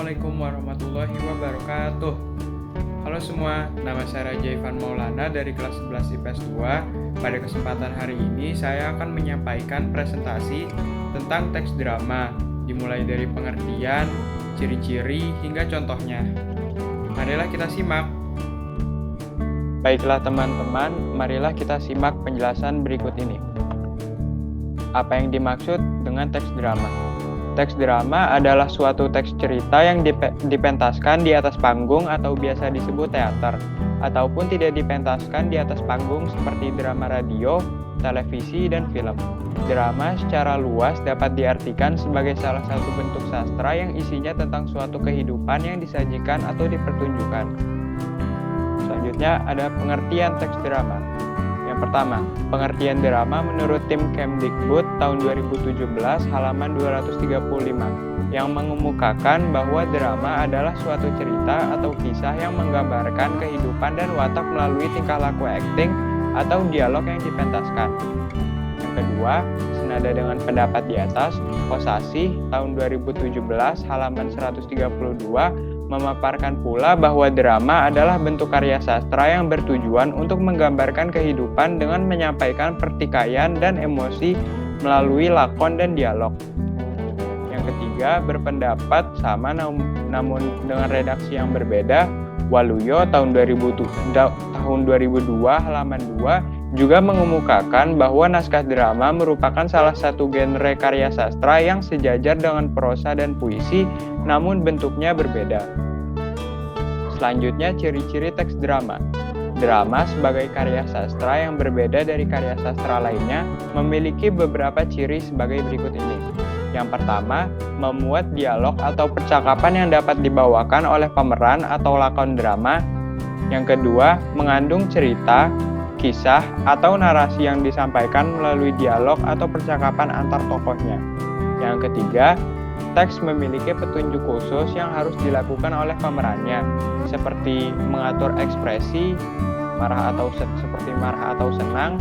Assalamualaikum warahmatullahi wabarakatuh. Halo semua, nama saya Raja Ivan Maulana dari kelas 11 IPS 2. Pada kesempatan hari ini saya akan menyampaikan presentasi tentang teks drama, dimulai dari pengertian, ciri-ciri, hingga contohnya. Marilah kita simak. Baiklah teman-teman, marilah kita simak penjelasan berikut ini. Apa yang dimaksud dengan teks drama? Teks drama adalah suatu teks cerita yang dipentaskan di atas panggung atau biasa disebut teater, ataupun tidak dipentaskan di atas panggung seperti drama radio, televisi, dan film. Drama secara luas dapat diartikan sebagai salah satu bentuk sastra yang isinya tentang suatu kehidupan yang disajikan atau dipertunjukkan. Selanjutnya ada pengertian teks drama. Yang pertama, pengertian drama menurut tim Kemdikbud tahun 2017 halaman 235 yang mengemukakan bahwa drama adalah suatu cerita atau kisah yang menggambarkan kehidupan dan watak melalui tingkah laku akting atau dialog yang dipentaskan. Yang kedua, senada dengan pendapat di atas, Kosasih tahun 2017 halaman 132 memaparkan pula bahwa drama adalah bentuk karya sastra yang bertujuan untuk menggambarkan kehidupan dengan menyampaikan pertikaian dan emosi melalui lakon dan dialog. Yang ketiga, berpendapat sama namun dengan redaksi yang berbeda, Waluyo tahun 2002 halaman 2 juga mengemukakan bahwa naskah drama merupakan salah satu genre karya sastra yang sejajar dengan prosa dan puisi, namun bentuknya berbeda. Selanjutnya, ciri-ciri teks drama. Drama sebagai karya sastra yang berbeda dari karya sastra lainnya memiliki beberapa ciri sebagai berikut ini. Yang pertama, memuat dialog atau percakapan yang dapat dibawakan oleh pemeran atau lakon drama. Yang kedua, mengandung cerita, kisah, atau narasi yang disampaikan melalui dialog atau percakapan antar tokohnya. Yang ketiga, teks memiliki petunjuk khusus yang harus dilakukan oleh pemerannya, seperti mengatur ekspresi, marah atau senang,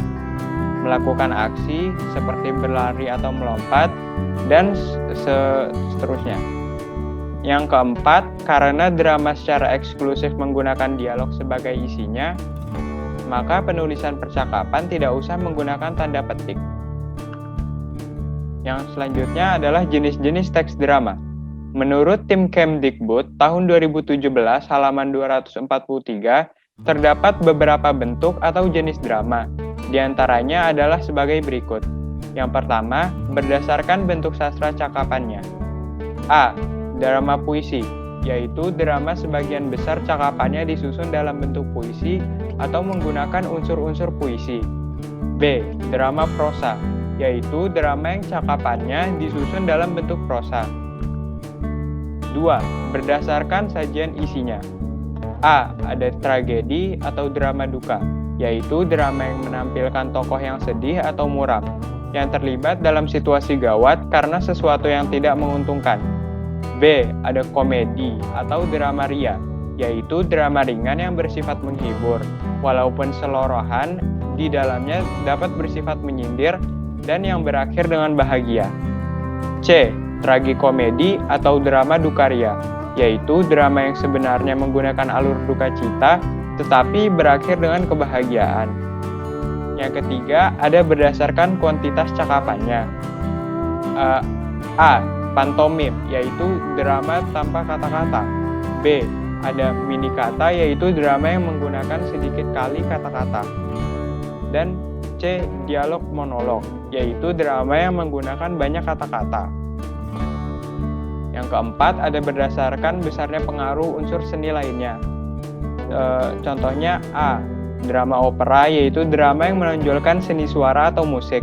melakukan aksi seperti berlari atau melompat, dan seterusnya. Yang keempat, karena drama secara eksklusif menggunakan dialog sebagai isinya, maka penulisan percakapan tidak usah menggunakan tanda petik. Yang selanjutnya adalah jenis-jenis teks drama. Menurut tim Kemdikbud tahun 2017 halaman 243, terdapat beberapa bentuk atau jenis drama. Di antaranya adalah sebagai berikut. Yang pertama, berdasarkan bentuk sastra cakapannya. A. Drama puisi, yaitu drama sebagian besar cakapannya disusun dalam bentuk puisi atau menggunakan unsur-unsur puisi. B. Drama prosa, yaitu drama yang cakapannya disusun dalam bentuk prosa. 2. Berdasarkan sajian isinya. A. Ada tragedi atau drama duka, yaitu drama yang menampilkan tokoh yang sedih atau muram, yang terlibat dalam situasi gawat karena sesuatu yang tidak menguntungkan. B. Ada komedi atau drama ria, yaitu drama ringan yang bersifat menghibur, walaupun selorohan di dalamnya dapat bersifat menyindir dan yang berakhir dengan bahagia. C. Tragikomedi atau drama dukaria, yaitu drama yang sebenarnya menggunakan alur duka cita, tetapi berakhir dengan kebahagiaan. Yang ketiga, ada berdasarkan kuantitas cakapannya. A. Pantomim, yaitu drama tanpa kata-kata. B. Ada mini kata, yaitu drama yang menggunakan sedikit kali kata-kata. Dan C. Dialog monolog, yaitu drama yang menggunakan banyak kata-kata. Yang keempat, ada berdasarkan besarnya pengaruh unsur seni lainnya. Contohnya A. Drama opera, yaitu drama yang menonjolkan seni suara atau musik.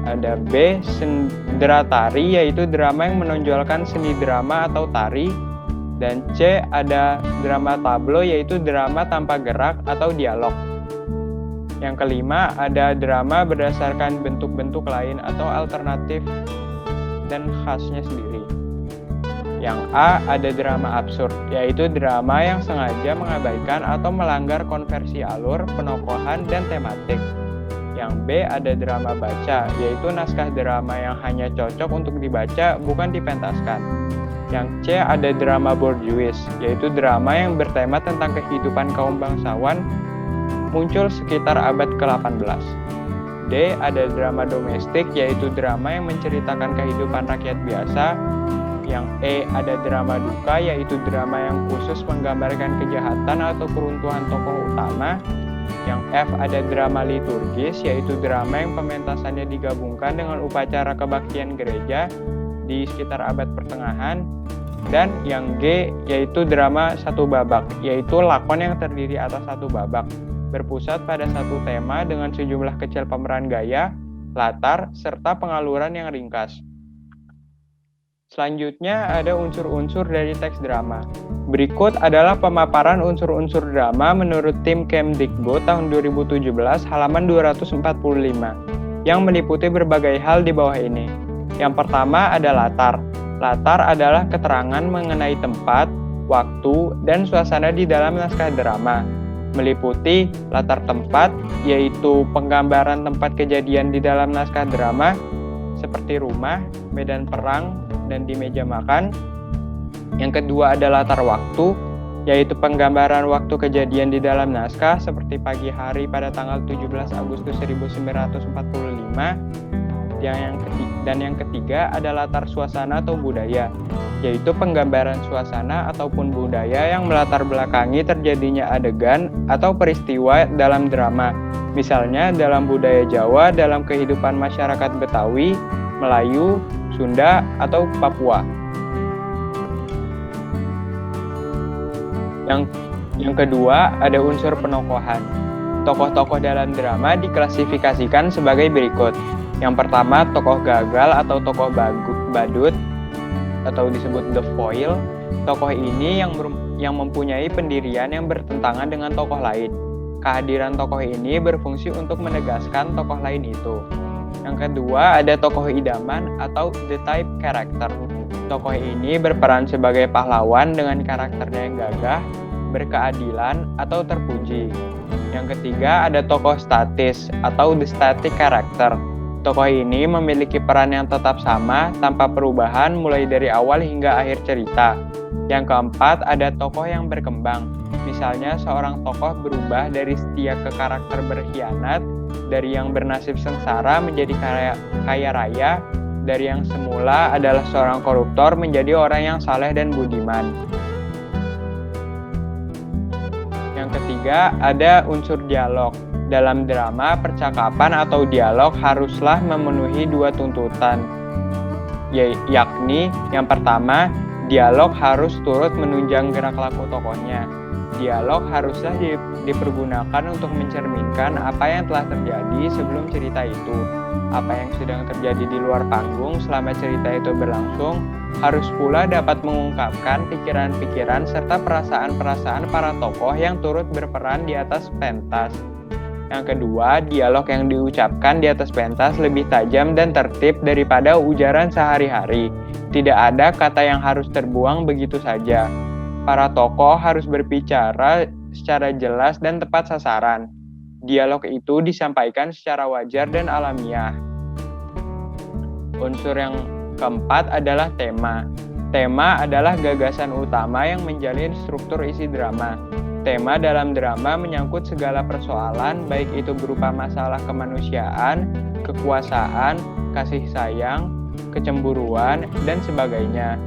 Ada B. Sendera tari, yaitu drama yang menonjolkan seni drama atau tari. Dan C. Ada drama tablo, yaitu drama tanpa gerak atau dialog. Yang kelima, ada drama berdasarkan bentuk-bentuk lain atau alternatif dan khasnya sendiri. Yang A. Ada drama absurd, yaitu drama yang sengaja mengabaikan atau melanggar konversi alur, penokohan, dan tematik. Yang B. Ada drama baca, yaitu naskah drama yang hanya cocok untuk dibaca, bukan dipentaskan. Yang C ada drama bourgeois, yaitu drama yang bertema tentang kehidupan kaum bangsawan, muncul sekitar abad ke-18. D ada drama domestik, yaitu drama yang menceritakan kehidupan rakyat biasa. Yang E ada drama duka, yaitu drama yang khusus menggambarkan kejahatan atau keruntuhan tokoh utama. Yang F ada drama liturgis, yaitu drama yang pementasannya digabungkan dengan upacara kebaktian gereja di sekitar abad pertengahan. Dan yang G yaitu drama satu babak, yaitu lakon yang terdiri atas satu babak, berpusat pada satu tema dengan sejumlah kecil pemeran gaya, latar, serta pengaluran yang ringkas. Selanjutnya ada unsur-unsur dari teks drama. Berikut adalah pemaparan unsur-unsur drama menurut tim Kemdikbud tahun 2017 halaman 245 yang meliputi berbagai hal di bawah ini. Yang pertama ada latar. Latar adalah keterangan mengenai tempat, waktu, dan suasana di dalam naskah drama. Meliputi latar tempat, yaitu penggambaran tempat kejadian di dalam naskah drama, seperti rumah, medan perang, dan di meja makan. Yang kedua ada latar waktu, yaitu penggambaran waktu kejadian di dalam naskah, seperti pagi hari pada tanggal 17 Agustus 1945. Dan yang ketiga ada latar suasana atau budaya, yaitu penggambaran suasana ataupun budaya yang melatar belakangi terjadinya adegan atau peristiwa dalam drama. Misalnya dalam budaya Jawa, dalam kehidupan masyarakat Betawi, Melayu, Sunda, atau Papua. Yang kedua ada unsur penokohan. Tokoh-tokoh dalam drama diklasifikasikan sebagai berikut. Yang pertama, tokoh gagal atau tokoh badut atau disebut the foil. Tokoh ini yang mempunyai pendirian yang bertentangan dengan tokoh lain. Kehadiran tokoh ini berfungsi untuk menegaskan tokoh lain itu. Yang kedua, ada tokoh idaman atau the type character. Tokoh ini berperan sebagai pahlawan dengan karakternya yang gagah, berkeadilan, atau terpuji. Yang ketiga, ada tokoh statis atau the static character. Tokoh ini memiliki peran yang tetap sama tanpa perubahan mulai dari awal hingga akhir cerita. Yang keempat, ada tokoh yang berkembang. Misalnya seorang tokoh berubah dari setia ke karakter berkhianat, dari yang bernasib sengsara menjadi kaya raya, dari yang semula adalah seorang koruptor menjadi orang yang saleh dan budiman. Yang ketiga, ada unsur dialog. Dalam drama, percakapan atau dialog haruslah memenuhi dua tuntutan, yakni yang pertama, dialog harus turut menunjang gerak laku tokohnya. Dialog haruslah dipergunakan untuk mencerminkan apa yang telah terjadi sebelum cerita itu. Apa yang sedang terjadi di luar panggung selama cerita itu berlangsung, harus pula dapat mengungkapkan pikiran-pikiran serta perasaan-perasaan para tokoh yang turut berperan di atas pentas. Yang kedua, dialog yang diucapkan di atas pentas lebih tajam dan tertib daripada ujaran sehari-hari. Tidak ada kata yang harus terbuang begitu saja. Para tokoh harus berbicara secara jelas dan tepat sasaran. Dialog itu disampaikan secara wajar dan alamiah. Unsur yang keempat adalah tema. Tema adalah gagasan utama yang menjalin struktur isi drama. Tema dalam drama menyangkut segala persoalan, baik itu berupa masalah kemanusiaan, kekuasaan, kasih sayang, kecemburuan, dan sebagainya.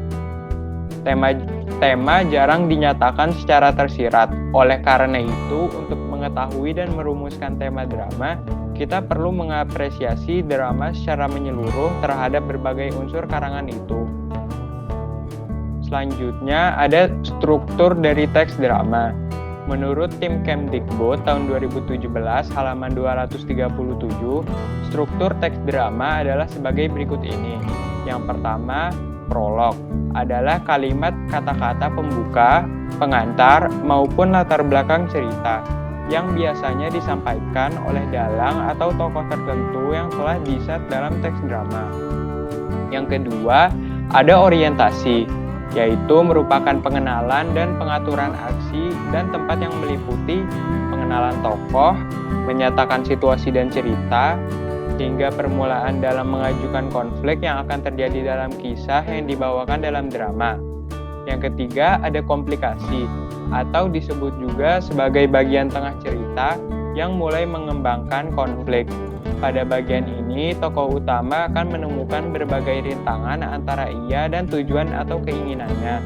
Tema jarang dinyatakan secara tersirat. Oleh karena itu, untuk mengetahui dan merumuskan tema drama, kita perlu mengapresiasi drama secara menyeluruh terhadap berbagai unsur karangan itu. Selanjutnya, ada struktur dari teks drama. Menurut tim Kemdikbud tahun 2017 halaman 237, struktur teks drama adalah sebagai berikut ini. Yang pertama, prolog adalah kalimat kata-kata pembuka, pengantar, maupun latar belakang cerita yang biasanya disampaikan oleh dalang atau tokoh tertentu yang telah diset dalam teks drama. Yang kedua, ada orientasi, yaitu merupakan pengenalan dan pengaturan aksi dan tempat yang meliputi pengenalan tokoh, menyatakan situasi dan cerita, hingga permulaan dalam mengajukan konflik yang akan terjadi dalam kisah yang dibawakan dalam drama. Yang ketiga, ada komplikasi, atau disebut juga sebagai bagian tengah cerita yang mulai mengembangkan konflik. Pada bagian ini, tokoh utama akan menemukan berbagai rintangan antara ia dan tujuan atau keinginannya.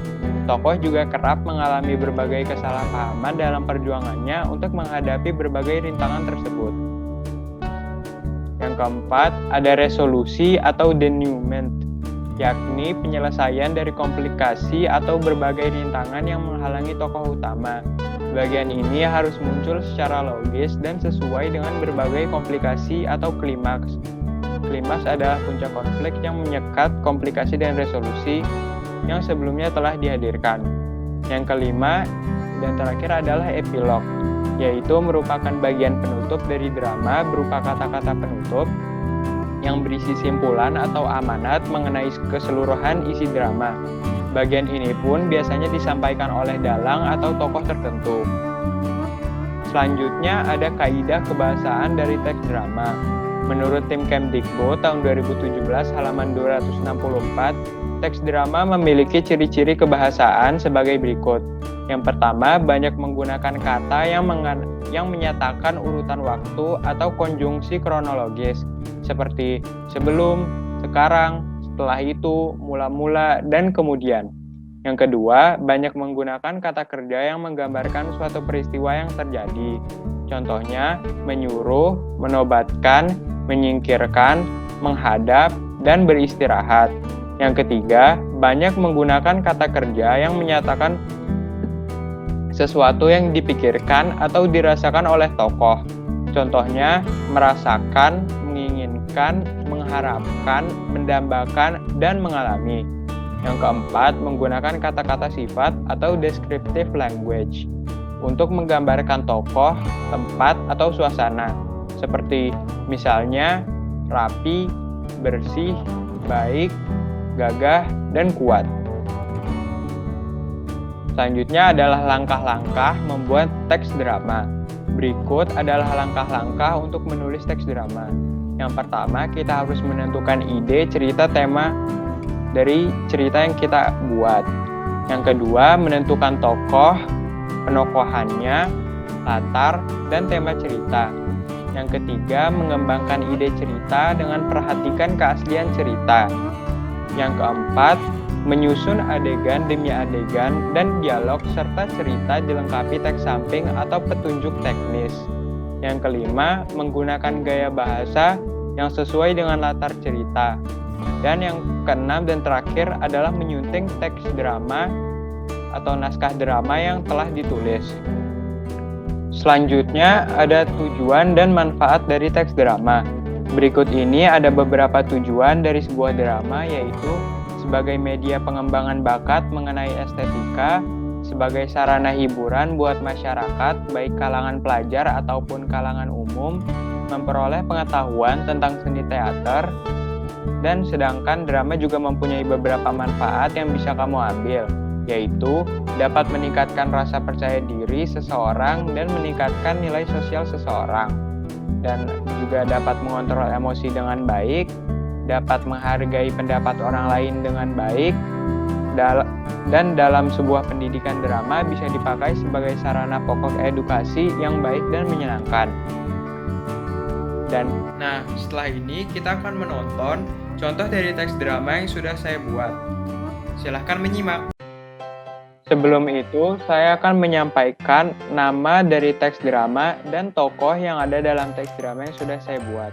Tokoh juga kerap mengalami berbagai kesalahpahaman dalam perjuangannya untuk menghadapi berbagai rintangan tersebut. Yang keempat, ada resolusi atau denouement, yakni penyelesaian dari komplikasi atau berbagai rintangan yang menghalangi tokoh utama. Bagian ini harus muncul secara logis dan sesuai dengan berbagai komplikasi atau klimaks. Klimaks adalah puncak konflik yang menyekat komplikasi dan resolusi yang sebelumnya telah dihadirkan. Yang kelima dan terakhir adalah epilog, yaitu merupakan bagian penutup dari drama berupa kata-kata penutup yang berisi simpulan atau amanat mengenai keseluruhan isi drama. Bagian ini pun biasanya disampaikan oleh dalang atau tokoh tertentu. Selanjutnya ada kaidah kebahasaan dari teks drama. Menurut tim Kemdikbud tahun 2017 halaman 264, teks drama memiliki ciri-ciri kebahasaan sebagai berikut. Yang pertama, banyak menggunakan kata yang menyatakan urutan waktu atau konjungsi kronologis, seperti sebelum, sekarang, setelah itu, mula-mula, dan kemudian. Yang kedua, banyak menggunakan kata kerja yang menggambarkan suatu peristiwa yang terjadi. Contohnya, menyuruh, menobatkan, menyingkirkan, menghadap, dan beristirahat. Yang ketiga, banyak menggunakan kata kerja yang menyatakan sesuatu yang dipikirkan atau dirasakan oleh tokoh. Contohnya, merasakan, menginginkan, mengharapkan, mendambakan, dan mengalami. Yang keempat, menggunakan kata-kata sifat atau descriptive language untuk menggambarkan tokoh, tempat, atau suasana. Seperti misalnya, rapi, bersih, baik, gagah, dan kuat. Selanjutnya adalah langkah-langkah membuat teks drama. Berikut adalah langkah-langkah untuk menulis teks drama. Yang pertama, kita harus menentukan ide, cerita, tema dari cerita yang kita buat. Yang kedua, menentukan tokoh, penokohannya, latar, dan tema cerita. Yang ketiga, mengembangkan ide cerita dengan perhatikan keaslian cerita. Yang keempat, menyusun adegan demi adegan dan dialog serta cerita dilengkapi teks samping atau petunjuk teknis. Yang kelima, menggunakan gaya bahasa yang sesuai dengan latar cerita. Dan yang keenam dan terakhir adalah menyunting teks drama atau naskah drama yang telah ditulis. Selanjutnya ada tujuan dan manfaat dari teks drama. Berikut ini ada beberapa tujuan dari sebuah drama, yaitu sebagai media pengembangan bakat mengenai estetika, sebagai sarana hiburan buat masyarakat, baik kalangan pelajar ataupun kalangan umum, memperoleh pengetahuan tentang seni teater, dan sedangkan drama juga mempunyai beberapa manfaat yang bisa kamu ambil, yaitu dapat meningkatkan rasa percaya diri seseorang dan meningkatkan nilai sosial seseorang, dan juga dapat mengontrol emosi dengan baik, dapat menghargai pendapat orang lain dengan baik, dan dalam sebuah pendidikan drama bisa dipakai sebagai sarana pokok edukasi yang baik dan menyenangkan. Nah, setelah ini kita akan menonton contoh dari teks drama yang sudah saya buat. Silahkan menyimak. Sebelum itu, saya akan menyampaikan nama dari teks drama dan tokoh yang ada dalam teks drama yang sudah saya buat.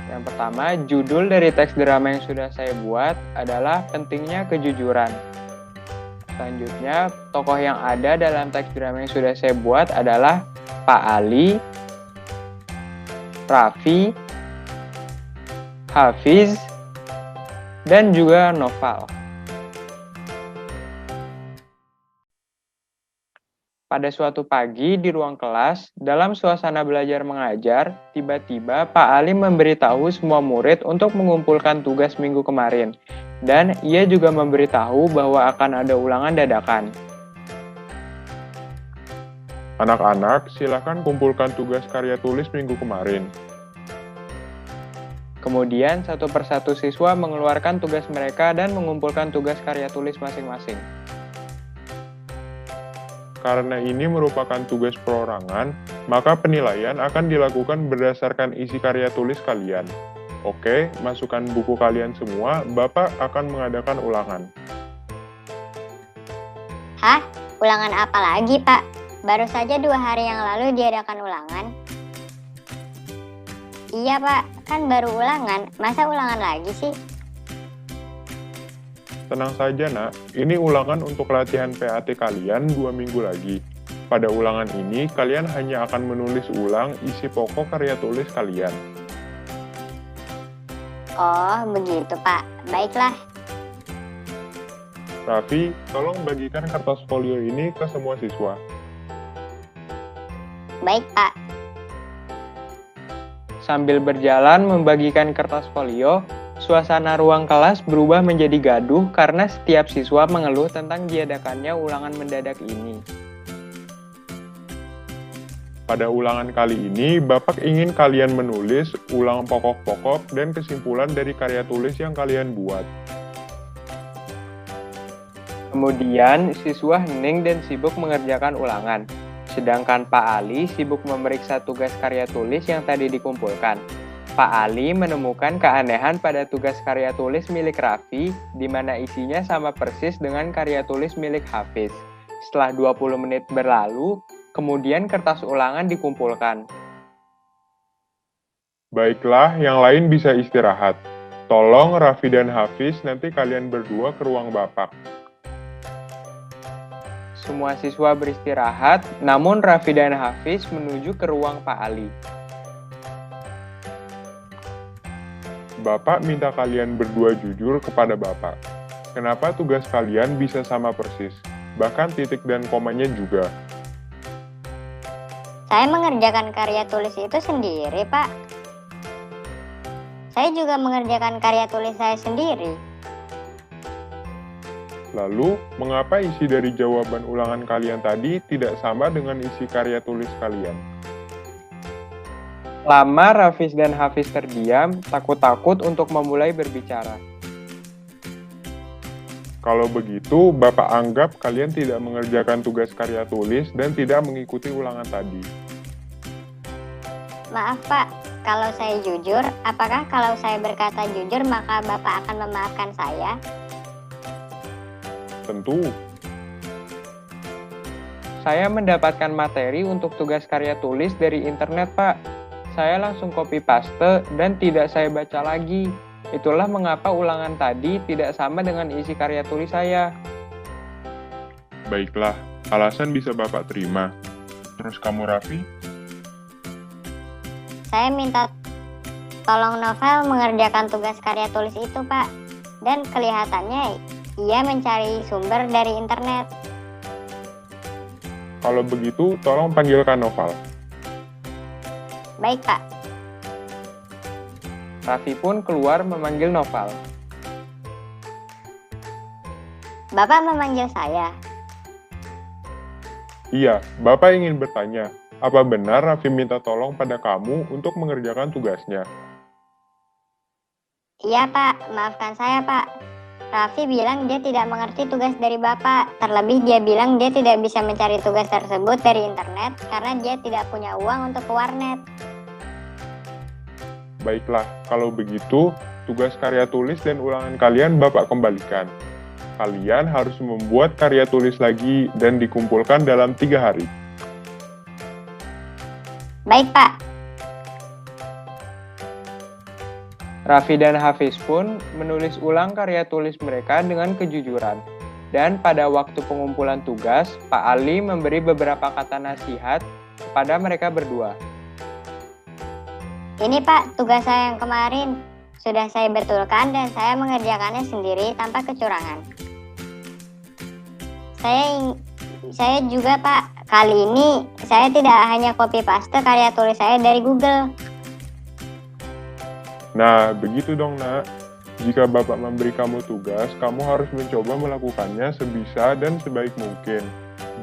Yang pertama, judul dari teks drama yang sudah saya buat adalah Pentingnya Kejujuran. Selanjutnya, tokoh yang ada dalam teks drama yang sudah saya buat adalah Pak Ali, Raffi, Hafiz, dan juga Noval. Pada suatu pagi di ruang kelas, dalam suasana belajar mengajar, tiba-tiba Pak Ali memberitahu semua murid untuk mengumpulkan tugas minggu kemarin. Dan ia juga memberitahu bahwa akan ada ulangan dadakan. Anak-anak, silakan kumpulkan tugas karya tulis minggu kemarin. Kemudian, satu persatu siswa mengeluarkan tugas mereka dan mengumpulkan tugas karya tulis masing-masing. Karena ini merupakan tugas perorangan, maka penilaian akan dilakukan berdasarkan isi karya tulis kalian. Oke, masukkan buku kalian semua, Bapak akan mengadakan ulangan. Hah? Ulangan apa lagi, Pak? Baru saja 2 hari yang lalu diadakan ulangan. Iya, Pak. Kan baru ulangan. Masa ulangan lagi sih? Tenang saja, Nak. Ini ulangan untuk latihan PAT kalian 2 minggu lagi. Pada ulangan ini, kalian hanya akan menulis ulang isi pokok karya tulis kalian. Oh, begitu, Pak. Baiklah. Raffi, tolong bagikan kertas folio ini ke semua siswa. Baik, Pak. Sambil berjalan membagikan kertas folio, suasana ruang kelas berubah menjadi gaduh karena setiap siswa mengeluh tentang diadakannya ulangan mendadak ini. Pada ulangan kali ini, Bapak ingin kalian menulis ulang pokok-pokok dan kesimpulan dari karya tulis yang kalian buat. Kemudian, siswa hening dan sibuk mengerjakan ulangan. Sedangkan Pak Ali sibuk memeriksa tugas karya tulis yang tadi dikumpulkan. Pak Ali menemukan keanehan pada tugas karya tulis milik Raffi, di mana isinya sama persis dengan karya tulis milik Hafiz. Setelah 20 menit berlalu, kemudian kertas ulangan dikumpulkan. Baiklah, yang lain bisa istirahat. Tolong Raffi dan Hafiz nanti kalian berdua ke ruang Bapak. Semua siswa beristirahat, namun Raffi dan Hafiz menuju ke ruang Pak Ali. Bapak minta kalian berdua jujur kepada Bapak. Kenapa tugas kalian bisa sama persis? Bahkan titik dan komanya juga. Saya mengerjakan karya tulis itu sendiri, Pak. Saya juga mengerjakan karya tulis saya sendiri. Lalu, mengapa isi dari jawaban ulangan kalian tadi tidak sama dengan isi karya tulis kalian? Lama Raffi dan Hafiz terdiam, takut-takut untuk memulai berbicara. Kalau begitu, Bapak anggap kalian tidak mengerjakan tugas karya tulis dan tidak mengikuti ulangan tadi. Maaf, Pak. Kalau saya jujur, apakah kalau saya berkata jujur maka Bapak akan memaafkan saya? Tentu, Saya mendapatkan materi untuk tugas karya tulis dari internet, Pak. Saya langsung copy paste dan tidak saya baca lagi. Itulah mengapa ulangan tadi tidak sama dengan isi karya tulis saya. baiklah, alasan bisa Bapak terima. Terus kamu, Raffi? Saya minta tolong Novel mengerjakan tugas karya tulis itu, Pak. Dan kelihatannya ia mencari sumber dari internet. Kalau begitu, tolong panggilkan Noval. Baik, Pak. Raffi pun keluar memanggil Noval. Bapak memanggil saya. Iya, Bapak ingin bertanya, apa benar Raffi minta tolong pada kamu untuk mengerjakan tugasnya? Iya, Pak. Maafkan saya, Pak. Raffi bilang dia tidak mengerti tugas dari Bapak. Terlebih dia bilang dia tidak bisa mencari tugas tersebut dari internet karena dia tidak punya uang untuk ke warnet. Baiklah, kalau begitu, tugas karya tulis dan ulangan kalian Bapak kembalikan. Kalian harus membuat karya tulis lagi dan dikumpulkan dalam 3 hari. Baik, Pak. Raffi dan Hafiz pun menulis ulang karya tulis mereka dengan kejujuran. Dan pada waktu pengumpulan tugas, Pak Ali memberi beberapa kata nasihat kepada mereka berdua. Ini, Pak, tugas saya yang kemarin. Sudah saya betulkan dan saya mengerjakannya sendiri tanpa kecurangan. Saya juga, Pak. Kali ini saya tidak hanya copy paste karya tulis saya dari Google. Nah, begitu dong, Nak. Jika Bapak memberi kamu tugas, kamu harus mencoba melakukannya sebisa dan sebaik mungkin.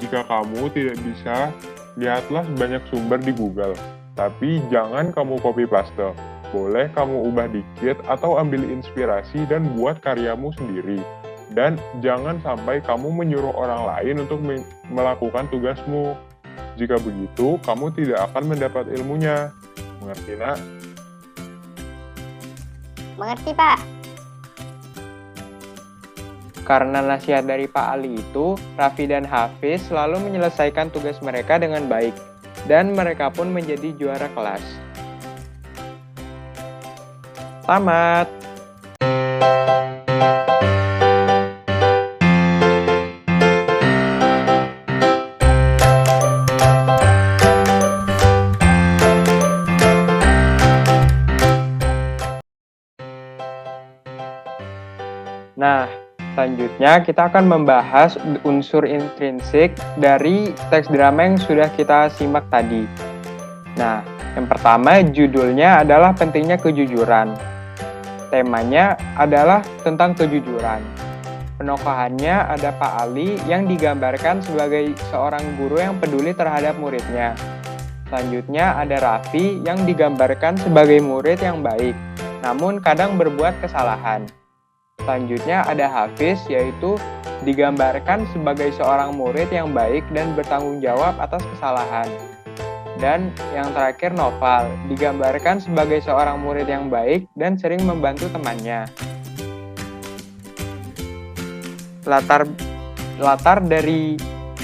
Jika kamu tidak bisa, lihatlah banyak sumber di Google. Tapi jangan kamu copy paste. Boleh kamu ubah dikit atau ambil inspirasi dan buat karyamu sendiri. Dan jangan sampai kamu menyuruh orang lain untuk melakukan tugasmu. Jika begitu, kamu tidak akan mendapat ilmunya. Mengerti, Nak? Mengerti, Pak. Karena nasihat dari Pak Ali itu, Raffi dan Hafiz selalu menyelesaikan tugas mereka dengan baik, dan mereka pun menjadi juara kelas. Tamat! Nah, selanjutnya kita akan membahas unsur intrinsik dari teks drama yang sudah kita simak tadi. Nah, yang pertama judulnya adalah pentingnya kejujuran. Temanya adalah tentang kejujuran. Penokohannya ada Pak Ali yang digambarkan sebagai seorang guru yang peduli terhadap muridnya. Selanjutnya ada Raffi yang digambarkan sebagai murid yang baik, namun kadang berbuat kesalahan. Selanjutnya ada Hafiz, yaitu digambarkan sebagai seorang murid yang baik dan bertanggung jawab atas kesalahan. Dan yang terakhir Noval, digambarkan sebagai seorang murid yang baik dan sering membantu temannya. Latar dari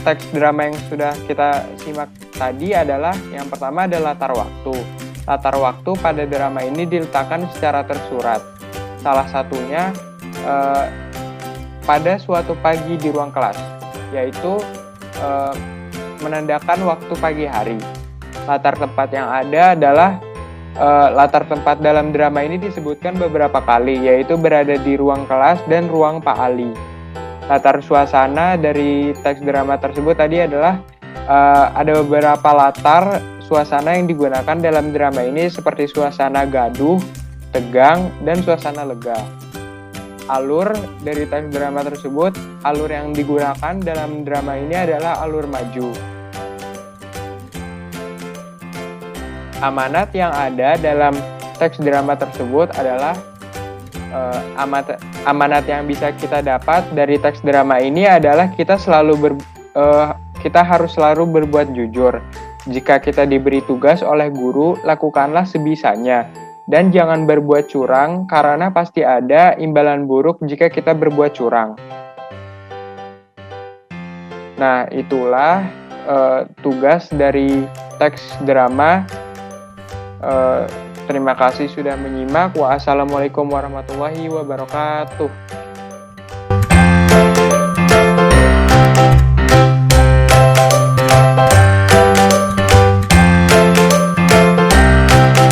teks drama yang sudah kita simak tadi adalah yang pertama adalah latar waktu. Latar waktu pada drama ini diletakkan secara tersurat. Salah satunya pada suatu pagi di ruang kelas, yaitu menandakan waktu pagi hari. Latar tempat yang ada adalah latar tempat dalam drama ini disebutkan beberapa kali, yaitu berada di ruang kelas dan ruang Pak Ali. Latar suasana dari teks drama tersebut tadi adalah ada beberapa latar suasana yang digunakan dalam drama ini seperti suasana gaduh, tegang, dan suasana lega. Alur dari teks drama tersebut, alur yang digunakan dalam drama ini adalah alur maju. Amanat yang ada dalam teks drama tersebut adalah amanat yang bisa kita dapat dari teks drama ini adalah kita harus selalu berbuat jujur. Jika kita diberi tugas oleh guru, lakukanlah sebisanya. Dan jangan berbuat curang, karena pasti ada imbalan buruk jika kita berbuat curang. Nah, itulah tugas dari teks drama. Terima kasih sudah menyimak. Wassalamualaikum warahmatullahi wabarakatuh.